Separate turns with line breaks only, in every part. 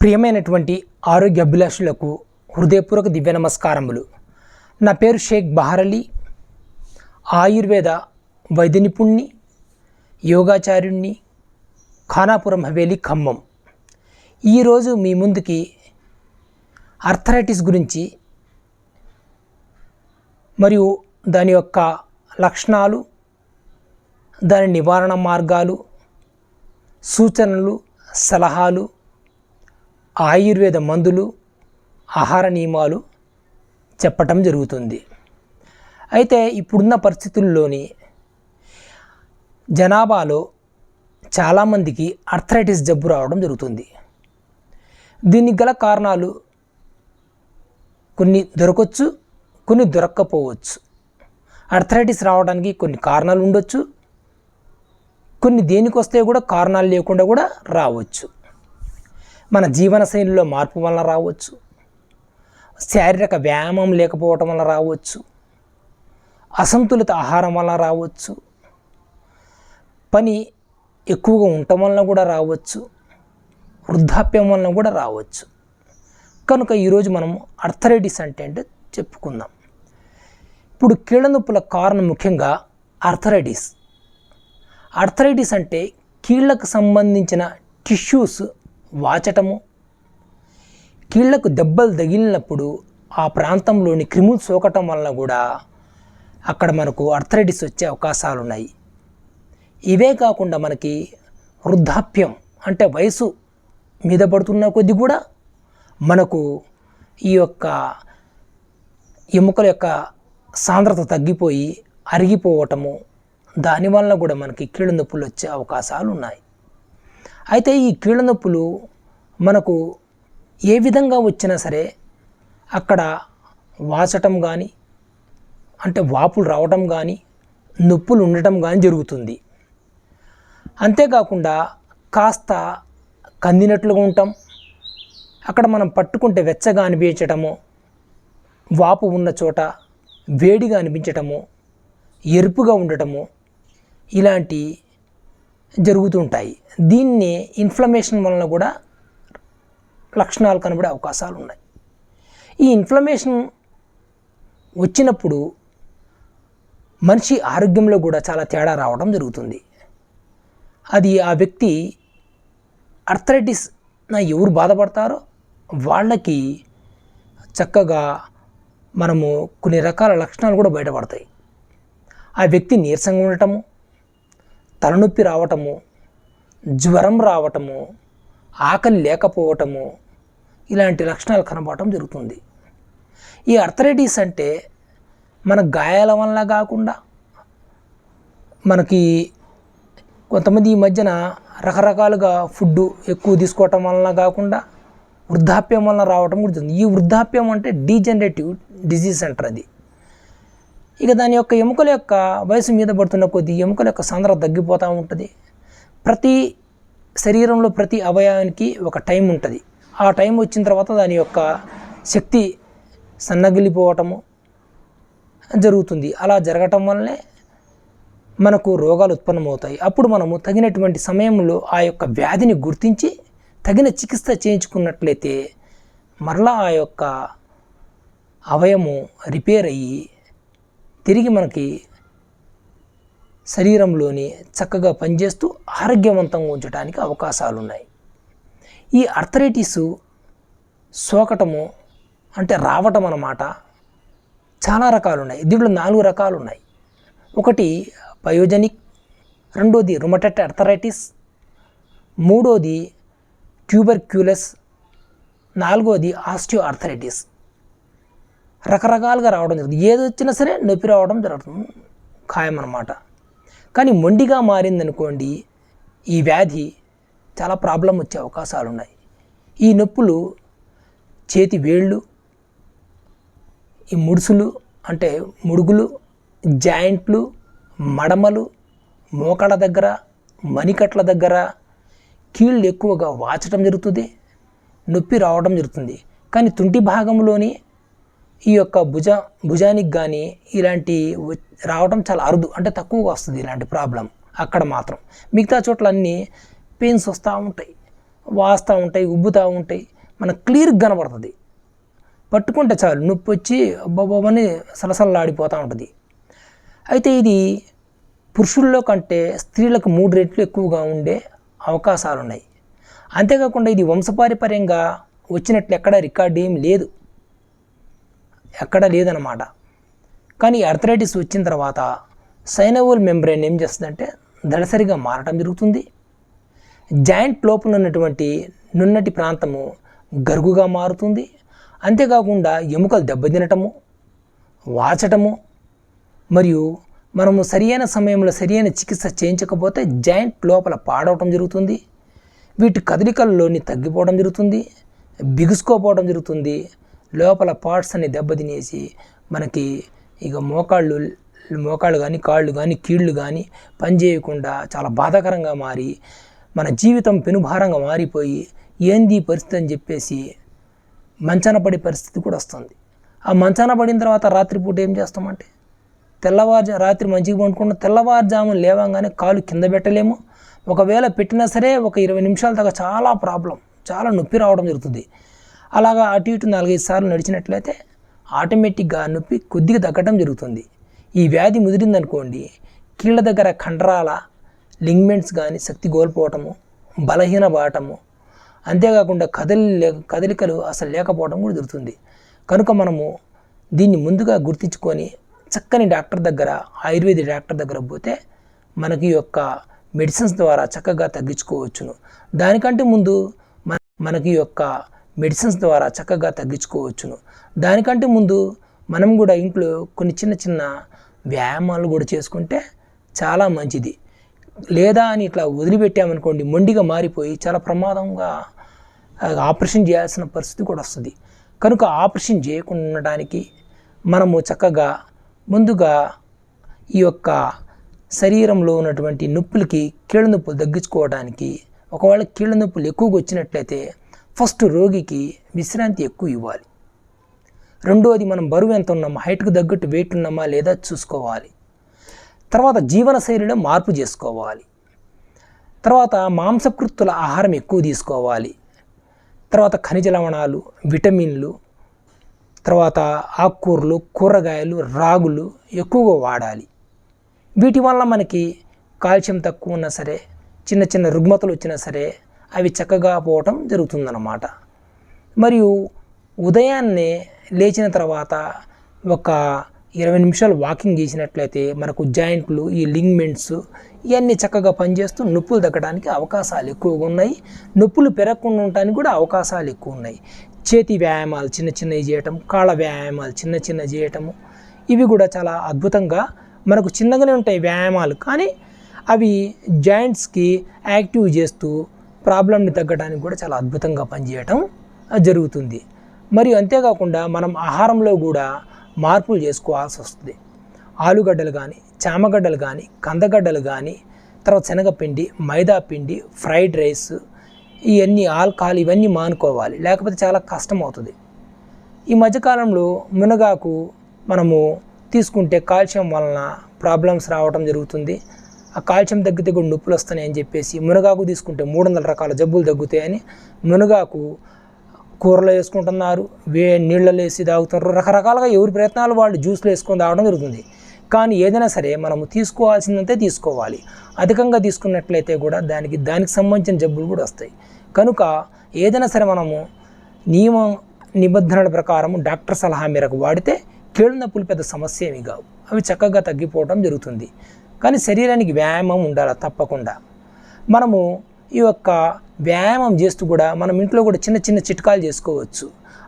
ప్రియమైనటువంటి ఆరోగ్య అభిలాషులకు హృదయపూర్వక దివ్య నమస్కారములు. నా పేరు షేక్ బహర్ అలీ, ఆయుర్వేద వైద్య నిపుణుని, యోగాచార్యుణ్ణి, ఖానాపురం హవేలీ, ఖమ్మం. ఈరోజు మీ ముందుకి ఆర్థరైటిస్ గురించి మరియు దాని యొక్క లక్షణాలు, దాని నివారణ మార్గాలు, సూచనలు, సలహాలు, ఆయుర్వేద మందులు, ఆహార నియమాలు చెప్పటం జరుగుతుంది. అయితే ఇప్పుడున్న పరిస్థితుల్లోని జనాభాలో చాలామందికి ఆర్థరైటిస్ జబ్బు రావడం జరుగుతుంది. దీనికి గల కారణాలు కొన్ని దొరకవచ్చు, కొన్ని దొరక్కపోవచ్చు. ఆర్థరైటిస్ రావడానికి కొన్ని కారణాలు ఉండొచ్చు, కొన్ని దేనికి వస్తే కూడా కారణాలు లేకుండా కూడా రావచ్చు. మన జీవనశైలిలో మార్పు వలన రావచ్చు, శారీరక వ్యాయామం లేకపోవటం వలన రావచ్చు, అసంతులిత ఆహారం వలన రావచ్చు, పని ఎక్కువగా ఉండటం వలన కూడా రావచ్చు, వృద్ధాప్యం వలన కూడా రావచ్చు. కనుక ఈరోజు మనం ఆర్థరైటిస్ అంటే చెప్పుకుందాం. ఇప్పుడు కీళ్ళ నొప్పుల కారణం ముఖ్యంగా ఆర్థరైటిస్. ఆర్థరైటిస్ అంటే కీళ్ళకు సంబంధించిన టిష్యూస్ వాచటము, కీళ్లకు దెబ్బలు తగిలినప్పుడు ఆ ప్రాంతంలోని క్రిములు సోకటం వలన కూడా అక్కడ మనకు ఆర్థరైటిస్ వచ్చే అవకాశాలు ఉన్నాయి. ఇవే కాకుండా మనకి వృద్ధాప్యం అంటే వయసు మీద పడుతున్న కొద్దీ కూడా మనకు ఈ యొక్క ఎముకల యొక్క సాంద్రత తగ్గిపోయి అరిగిపోవటము, దానివల్ల కూడా మనకి కీళ్ళ నొప్పులు వచ్చే అవకాశాలు ఉన్నాయి. అయితే ఈ కీళ్ళ నొప్పులు మనకు ఏ విధంగా వచ్చినా సరే అక్కడ వాచటం కానీ, అంటే వాపులు రావటం కానీ, నొప్పులు ఉండటం కానీ జరుగుతుంది. అంతేకాకుండా కాస్త కందినట్లుగా ఉంటాం, అక్కడ మనం పట్టుకుంటే వెచ్చగా అనిపించటము, వాపు ఉన్న చోట వేడిగా అనిపించటము, ఎరుపుగా ఉండటము, ఇలాంటి జరుగుతుంటాయి. దీన్ని ఇన్ఫ్లమేషన్ వలన కూడా లక్షణాలు కనబడే అవకాశాలు ఉన్నాయి. ఈ ఇన్ఫ్లమేషన్ వచ్చినప్పుడు మనిషి ఆరోగ్యంలో కూడా చాలా తేడా రావడం జరుగుతుంది. అది ఆ వ్యక్తి ఆర్థరైటిస్ ఎవరు బాధపడతారో వాళ్ళకి చక్కగా మనము కొన్ని రకాల లక్షణాలు కూడా బయటపడతాయి. ఆ వ్యక్తి నీరసంగా ఉండటము, తలనొప్పి రావటము, జ్వరం రావటము, ఆకలి లేకపోవటము, ఇలాంటి లక్షణాలు కనబడటం జరుగుతుంది. ఈ ఆర్థరైటిస్ అంటే మన గాయాల వలన కాకుండా, మనకి కొంతమంది ఈ మధ్యన రకరకాలుగా ఫుడ్ ఎక్కువ తీసుకోవటం వలన కాకుండా వృద్ధాప్యం వలన రావటం జరుగుతుంది. ఈ వృద్ధాప్యం అంటే డీజనరేటివ్ డిజీజ్ అంటారు అది. ఇక దాని యొక్క ఎముకల యొక్క వయసు మీద పడుతున్న కొద్దీ ఎముకల యొక్క సాంద్రత తగ్గిపోతూ ఉంటుంది. ప్రతి శరీరంలో ప్రతి అవయవానికి ఒక టైం ఉంటుంది. ఆ టైం వచ్చిన తర్వాత దాని యొక్క శక్తి సన్నగిలిపోవటము జరుగుతుంది. అలా జరగటం వల్లనే మనకు రోగాలు ఉత్పన్నమవుతాయి. అప్పుడు మనము తగినటువంటి సమయంలో ఆ యొక్క వ్యాధిని గుర్తించి తగిన చికిత్స చేయించుకున్నట్లయితే మరలా ఆ యొక్క అవయము రిపేర్ అయ్యి తిరిగి మనకి శరీరంలోని చక్కగా పనిచేస్తూ ఆరోగ్యవంతంగా ఉంచడానికి అవకాశాలు ఉన్నాయి. ఈ ఆర్థరైటిస్ సోకటము అంటే రావటం అన్నమాట చాలా రకాలు ఉన్నాయి. దీంట్లో 4 రకాలు ఉన్నాయి. ఒకటి పయోజనిక్, రెండోది రుమటైడ్ ఆర్థరైటిస్, మూడోది ట్యూబర్క్యులస్, నాలుగోది ఆస్టియో ఆర్థరైటిస్. రకరకాలుగా రావడం జరుగుతుంది. ఏది వచ్చినా సరే నొప్పి రావడం జరుగుతుంది, ఖాయం అన్నమాట. కానీ మొండిగా మారిందనుకోండి ఈ వ్యాధి చాలా ప్రాబ్లం వచ్చే అవకాశాలు ఉన్నాయి. ఈ నొప్పులు చేతి వేళ్ళు, ఈ ముడుసులు అంటే ముడుగులు, జాయింట్లు, మడమలు, మోకాళ్ళ దగ్గర, మణికట్ల దగ్గర కీళ్ళు ఎక్కువగా వాచటం జరుగుతుంది, నొప్పి రావడం జరుగుతుంది. కానీ తుంటి భాగంలోని ఈ యొక్క భుజానికి కానీ ఇలాంటి రావడం చాలా అరుదు, అంటే తక్కువగా వస్తుంది ఇలాంటి ప్రాబ్లం. అక్కడ మాత్రం మిగతా చోట్ల అన్నీ పెయిన్స్ వస్తూ ఉంటాయి, వాస్తూ ఉంటాయి, ఉబ్బుతూ ఉంటాయి. మనకు క్లియర్గా కనబడుతుంది. పట్టుకుంటే చాలు నొప్పి వచ్చి అబ్బాబాబని సలసలలాడిపోతూ ఉంటుంది. అయితే ఇది పురుషుల్లో కంటే స్త్రీలకు 3 రెట్లు ఎక్కువగా ఉండే అవకాశాలు ఉన్నాయి. అంతేకాకుండా ఇది వంశపారంపర్యంగా వచ్చినట్లు ఎక్కడ రికార్డు ఏం లేదు, ఎక్కడ లేదన్నమాట. కానీ ఆర్థరైటిస్ వచ్చిన తర్వాత సైనోవియల్ మెంబ్రేన్ ఏం చేస్తుందంటే దళసరిగా మారటం జరుగుతుంది. జాయింట్ లోపల ఉన్నటువంటి నున్నటి ప్రాంతము గరుగుగా మారుతుంది. అంతేకాకుండా ఎముకలు దెబ్బతినటము, వాచటము, మరియు మనము సరియైన సమయంలో సరియైన చికిత్స చేయించకపోతే జాయింట్ లోపల పాడవటం జరుగుతుంది. వీటి కదలికల్లోని తగ్గిపోవడం జరుగుతుంది, బిగుసుకోపోవడం జరుగుతుంది. లోపల పార్ట్స్ అన్ని దెబ్బతినేసి మనకి ఇక మోకాళ్ళు కానీ కాళ్ళు కానీ కీళ్ళు కానీ పనిచేయకుండా చాలా బాధాకరంగా మారి మన జీవితం పెనుభారంగా మారిపోయి ఏంది పరిస్థితి అని చెప్పేసి మంచాన పడే పరిస్థితి కూడా వస్తుంది. ఆ మంచాన పడిన తర్వాత రాత్రిపూట ఏం చేస్తామంటే రాత్రి మంచిగా పండుకున్న తెల్లవారుజామున లేవంగానే కాలు కింద పెట్టలేము. ఒకవేళ పెట్టినా సరే ఒక 20 నిమిషాల దాకా చాలా నొప్పి రావడం జరుగుతుంది. అలాగా అటు ఇటు 4-5 సార్లు నడిచినట్లయితే ఆటోమేటిక్గా నొప్పి కొద్దిగా తగ్గడం జరుగుతుంది. ఈ వ్యాధి ముదిరిందనుకోండి, కీళ్ళ దగ్గర కండరాల లిగ్మెంట్స్ కానీ శక్తి కోల్పోవటము, బలహీన బాటము, అంతేకాకుండా కదలికలు అసలు లేకపోవడం కూడా జరుగుతుంది. కనుక మనము దీన్ని ముందుగా గుర్తించుకొని చక్కని డాక్టర్ దగ్గర, ఆయుర్వేద డాక్టర్ దగ్గర పోతే మనకి యొక్క మెడిసిన్స్ ద్వారా చక్కగా తగ్గించుకోవచ్చును. దానికంటే ముందు మనకి యొక్క మెడిసిన్స్ ద్వారా చక్కగా తగ్గించుకోవచ్చును. దానికంటే ముందు మనం కూడా ఇంట్లో కొన్ని చిన్న వ్యాయామాలు కూడా చేసుకుంటే చాలా మంచిది. లేదా అని ఇట్లా వదిలిపెట్టామనుకోండి, మొండిగా మారిపోయి చాలా ప్రమాదంగా ఆపరేషన్ చేయాల్సిన పరిస్థితి కూడా వస్తుంది. కనుక ఆపరేషన్ చేయకుండా ఉండడానికి మనము చక్కగా ముందుగా ఈ యొక్క శరీరంలో ఉన్నటువంటి నొప్పులకి, కీళ్ళ నొప్పులు తగ్గించుకోవడానికి, ఒకవేళ కీళ్ళ నొప్పులు ఎక్కువగా వచ్చినట్లయితే ఫస్ట్ రోగికి విశ్రాంతి ఎక్కువ ఇవ్వాలి. రెండోది, మనం బరువు ఎంత ఉన్నామా, హైట్కి తగ్గట్టు వెయిట్ ఉన్నామా లేదా చూసుకోవాలి. తర్వాత జీవనశైలిలో మార్పు చేసుకోవాలి. తర్వాత మాంసకృత్తుల ఆహారం ఎక్కువ తీసుకోవాలి. తర్వాత ఖనిజ లవణాలు, విటమిన్లు, తర్వాత ఆకుకూరలు, కూరగాయలు, రాగులు ఎక్కువగా వాడాలి. వీటి వల్ల మనకి కాల్షియం తక్కువ ఉన్నా సరే, చిన్న రుగ్మతలు వచ్చినా సరే అవి చక్కగా పోవటం జరుగుతుందన్నమాట. మరియు ఉదయాన్నే లేచిన తర్వాత ఒక 20 నిమిషాలు వాకింగ్ చేసినట్లయితే మనకు జాయింట్లు, ఈ లిగ్మెంట్స్ ఇవన్నీ చక్కగా పనిచేస్తూ నొప్పులు తగ్గడానికి అవకాశాలు ఎక్కువగా ఉన్నాయి. నొప్పులు పెరగకుండా ఉండడానికి కూడా అవకాశాలు ఎక్కువ ఉన్నాయి. చేతి వ్యాయామాలు చిన్నవి చేయటం, కాళ్ళ వ్యాయామాలు చిన్న చేయటము, ఇవి కూడా చాలా అద్భుతంగా మనకు చిన్నగానే ఉంటాయి వ్యాయామాలు, కానీ అవి జాయింట్స్కి యాక్టివ్ చేస్తూ ప్రాబ్లంని తగ్గడానికి కూడా చాలా అద్భుతంగా పనిచేయటం జరుగుతుంది. మరియు అంతేకాకుండా మనం ఆహారంలో కూడా మార్పులు చేసుకోవాల్సి వస్తుంది. ఆలుగడ్డలు కానీ, చామగడ్డలు కానీ, కందగడ్డలు కానీ, తర్వాత శనగపిండి, మైదా పిండి, ఫ్రైడ్ రైస్, ఇవన్నీ ఆల్కహాల్ ఇవన్నీ మానుకోవాలి, లేకపోతే చాలా కష్టం అవుతుంది. ఈ మధ్యకాలంలో మునగాకు మనము తీసుకుంటే కాల్షియం వలన ప్రాబ్లమ్స్ రావడం జరుగుతుంది. ఆ కాల్షియం తగ్గితే కూడా నొప్పులు వస్తున్నాయి అని చెప్పేసి మునగాకు తీసుకుంటే 300 రకాల జబ్బులు తగ్గుతాయని మునగాకు కూరలో వేసుకుంటున్నారు, నీళ్ళలో వేసి తాగుతున్నారు. రకరకాలుగా ఎవరి ప్రయత్నాలు వాళ్ళు జ్యూస్లో వేసుకొని తాగడం జరుగుతుంది. కానీ ఏదైనా సరే మనము తీసుకోవాల్సిందంతే తీసుకోవాలి. అధికంగా తీసుకున్నట్లయితే కూడా దానికి సంబంధించిన జబ్బులు కూడా వస్తాయి. కనుక ఏదైనా సరే మనము నిబంధనల ప్రకారం డాక్టర్ సలహా మేరకు వాడితే కీళ్ళ నొప్పులు పెద్ద సమస్య ఏమి కావు, అవి చక్కగా తగ్గిపోవడం జరుగుతుంది. కానీ శరీరానికి వ్యాయామం ఉండాలి తప్పకుండా. మనము ఈ యొక్క వ్యాయామం చేస్తూ కూడా మనం ఇంట్లో కూడా చిన్న చిట్కాలు చేసుకోవచ్చు.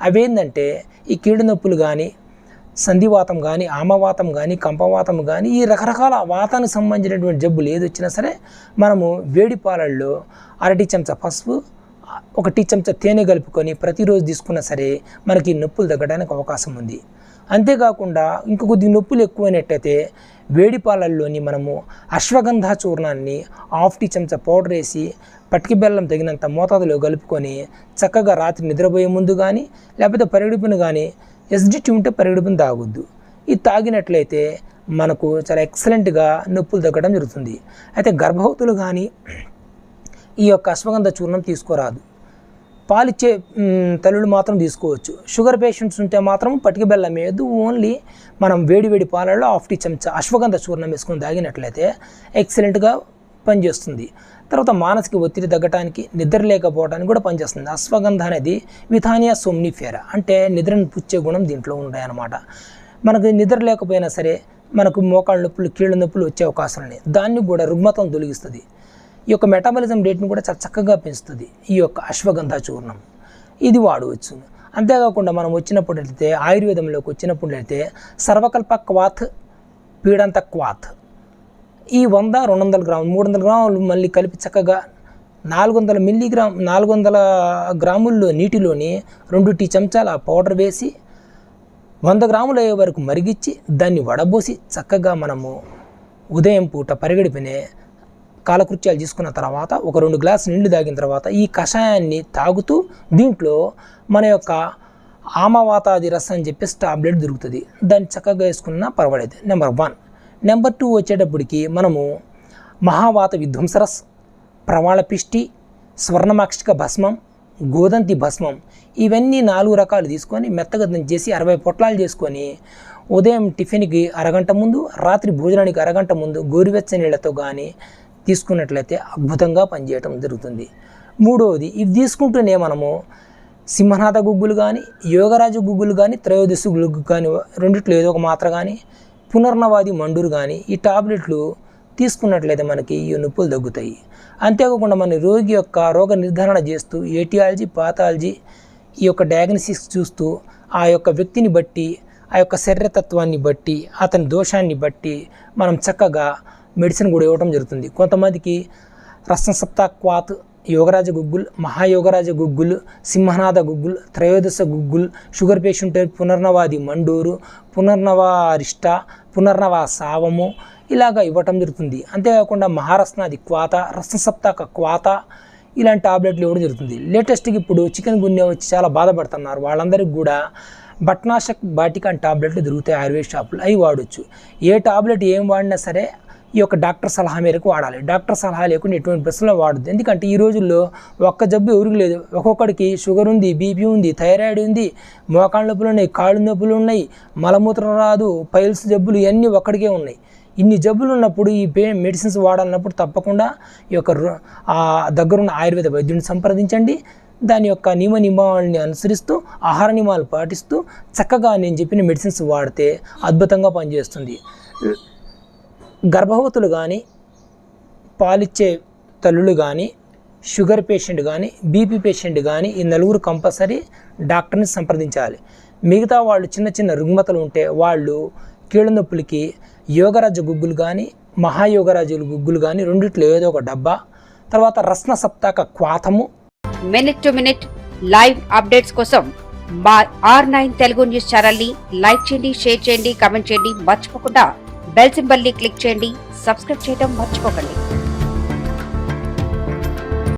అవేంటంటే ఈ కీళ్ళ నొప్పులు కానీ, సంధివాతం కానీ, ఆమవాతం కానీ, కంపవాతం కానీ, ఈ రకరకాల వాతానికి సంబంధించినటువంటి జబ్బులు ఏది వచ్చినా సరే మనము వేడి పాలల్లో 1/2 చెంచా పసుపు, 1 చెంచా తేనె కలుపుకొని ప్రతిరోజు తీసుకున్నా సరే మనకి నొప్పులు తగ్గడానికి అవకాశం ఉంది. అంతేకాకుండా ఇంక కొద్దిగా నొప్పులు ఎక్కువైనట్టయితే వేడి పాలల్లోని మనము అశ్వగంధ చూర్ణాన్ని 1/2 టీ చెంచా పౌడర్ వేసి పటికి బెల్లం తగినంత మోతాదులో కలుపుకొని చక్కగా రాత్రి నిద్రపోయే ముందు కానీ, లేకపోతే పరిగడుపును కానీ, ఎసిడిటీ ఉంటే పరిగడుపును తాగొద్దు. ఇది తాగినట్లయితే మనకు చాలా ఎక్సలెంట్గా నొప్పులు తగ్గడం జరుగుతుంది. అయితే గర్భవతులు కానీ ఈ యొక్క అశ్వగంధ చూర్ణం తీసుకోరాదు. పాలిచ్చే తల్లులు మాత్రం తీసుకోవచ్చు. షుగర్ పేషెంట్స్ ఉంటే మాత్రం పటిక బెల్లం వేయద్దు. ఓన్లీ మనం వేడి పాలల్లో 1/2 టీ చెంచా అశ్వగంధ చూర్ణం వేసుకొని తాగినట్లయితే ఎక్సలెంట్గా పనిచేస్తుంది. తర్వాత మానసిక ఒత్తిడి తగ్గడానికి, నిద్ర లేకపోవడానికి కూడా పనిచేస్తుంది. అశ్వగంధ అనేది విథానియా సోమ్నిఫెరా, అంటే నిద్రను పుచ్చే గుణం దీంట్లో ఉంటాయన్నమాట. మనకు నిద్ర లేకపోయినా సరే మనకు మోకాళ్ళ నొప్పులు, కీళ్ళ నొప్పులు వచ్చే అవకాశం ఉన్నాయి. దాన్ని కూడా రుగ్మతను తొలగిస్తుంది. ఈ యొక్క మెటాబాలిజం రేట్ని కూడా చాలా చక్కగా పెంచుతుంది ఈ యొక్క అశ్వగంధ చూర్ణం. ఇది వాడవచ్చు. అంతేకాకుండా మనం వచ్చినప్పుడైతే ఆయుర్వేదంలోకి వచ్చినప్పుడైతే సర్వకల్ప క్వాత్, పీడంత క్వాత్, ఈ 100, 200 గ్రాములు, 300 గ్రాములు మళ్ళీ కలిపి చక్కగా 400 గ్రాముల్లో నీటిలోని 2 టీ చెంచాల పౌడర్ వేసి 100 గ్రాములు అయ్యే వరకు మరిగించి దాన్ని వడబోసి చక్కగా మనము ఉదయం పూట పరిగడిపినే కాలకృత్యాలు తీసుకున్న తర్వాత ఒక 2 గ్లాసులు నీళ్లు తాగిన తర్వాత ఈ కషాయాన్ని తాగుతూ దీంట్లో మన యొక్క ఆమవాతాది రసం అని చెప్పేసి టాబ్లెట్ దొరుకుతుంది. దాన్ని చక్కగా వేసుకున్నా పర్వాలేదు. నెంబర్ 1. నెంబర్ 2 వచ్చేటప్పటికి మనము మహావాత విధ్వంసరస్, ప్రవాళ పిష్టి, స్వర్ణమాక్షిక భస్మం, గోదంతి భస్మం, ఇవన్నీ 4 రకాలు తీసుకొని మెత్తగా చేసి 60 పొట్లాలు చేసుకొని ఉదయం టిఫిన్కి అరగంట ముందు, రాత్రి భోజనానికి అరగంట ముందు గోరువెచ్చని నీళ్ళతో కానీ తీసుకున్నట్లయితే అద్భుతంగా పనిచేయటం జరుగుతుంది. 3వది, ఇవి తీసుకుంటూనే మనము సింహనాథ గుగ్గులు కానీ, యోగరాజు గుగ్గులు కానీ, త్రయోదశి గుగ్గు కానీ, రెండిట్లో ఏదో ఒక మాత్ర కానీ, పునర్నవాది మండూరు కానీ ఈ టాబ్లెట్లు తీసుకున్నట్లయితే మనకి ఈ నొప్పులు తగ్గుతాయి. అంతేకాకుండా మన రోగి యొక్క రోగ నిర్ధారణ చేస్తూ ఏటియాలజీ, పాథాలజీ ఈ యొక్క డయాగ్నోసిస్ చూస్తూ ఆ యొక్క వ్యక్తిని బట్టి, ఆ యొక్క శరీరతత్వాన్ని బట్టి, అతని దోషాన్ని బట్టి మనం చక్కగా మెడిసిన్ కూడా ఇవ్వడం జరుగుతుంది. కొంతమందికి రససప్తా క్వాత్, యోగరాజ గుగ్గులు, మహాయోగరాజ గుగ్గులు, సింహనాథ గుగ్గులు, త్రయోదశ గుగ్గులు, షుగర్ పేషెంట్ పునర్నవాది మండూరు, పునర్నవ అరిష్ట, పునర్నవ సావము ఇలాగా ఇవ్వటం జరుగుతుంది. అంతేకాకుండా మహారస్నాది క్వాత, రససప్తాక క్వాత ఇలాంటి టాబ్లెట్లు ఇవ్వడం జరుగుతుంది. లేటెస్ట్గా ఇప్పుడు చికెన్ గున్యా వచ్చి చాలా బాధపడుతున్నారు. వాళ్ళందరికీ కూడా బట్నాషక్ బాటికా అని టాబ్లెట్లు దొరుకుతాయి ఆయుర్వేద షాపులు, అవి వాడచ్చు. ఏ టాబ్లెట్ ఏం వాడినా సరే ఈ యొక్క డాక్టర్ సలహా మేరకు వాడాలి. డాక్టర్ సలహా లేకుండా ఎటువంటి ప్రశ్నలు వాడద్దు. ఎందుకంటే ఈ రోజుల్లో ఒక్క జబ్బు ఎవరికి లేదు. ఒక్కొక్కడికి షుగర్ ఉంది, బీపీ ఉంది, థైరాయిడ్ ఉంది, మోకాళ్ళ నొప్పులు ఉన్నాయి, కాళ్ళు నొప్పులు ఉన్నాయి, మలమూత్రం రాదు, పైల్స్ జబ్బులు ఇవన్నీ ఒక్కడికే ఉన్నాయి. ఇన్ని జబ్బులు ఉన్నప్పుడు ఈ మెడిసిన్స్ వాడాలన్నప్పుడు తప్పకుండా ఈ యొక్క దగ్గరున్న ఆయుర్వేద వైద్యుని సంప్రదించండి. దాని యొక్క నియమావళిని అనుసరిస్తూ ఆహార నియమాలు పాటిస్తూ చక్కగా నేను చెప్పిన మెడిసిన్స్ వాడితే అద్భుతంగా పనిచేస్తుంది. గర్భవతులు కానీ, పాలిచ్చే తల్లులు కానీ, షుగర్ పేషెంట్ కానీ, బీపీ పేషెంట్ కానీ ఈ 4 కంపల్సరీ డాక్టర్ని సంప్రదించాలి. మిగతా వాళ్ళు చిన్న రుగ్మతలు ఉంటే వాళ్ళు కీళ్ళ నొప్పులకి యోగరాజ గుగ్గులు కానీ, మహాయోగరాజుల గుగ్గులు కానీ రెండిట్లో ఏదో ఒక డబ్బా, తర్వాత రస్న సప్తాక క్వాతము.
Minute to minute live updates కోసం మా R9 తెలుగు న్యూస్ ఛానల్ ని లైక్ చేయండి, షేర్ చేయండి, కామెంట్ చేయండి. మర్చిపోకుండా బెల్ సింబల్ ని క్లిక్ చేయండి. సబ్స్క్రైబ్ చేయడం మర్చిపోకండి.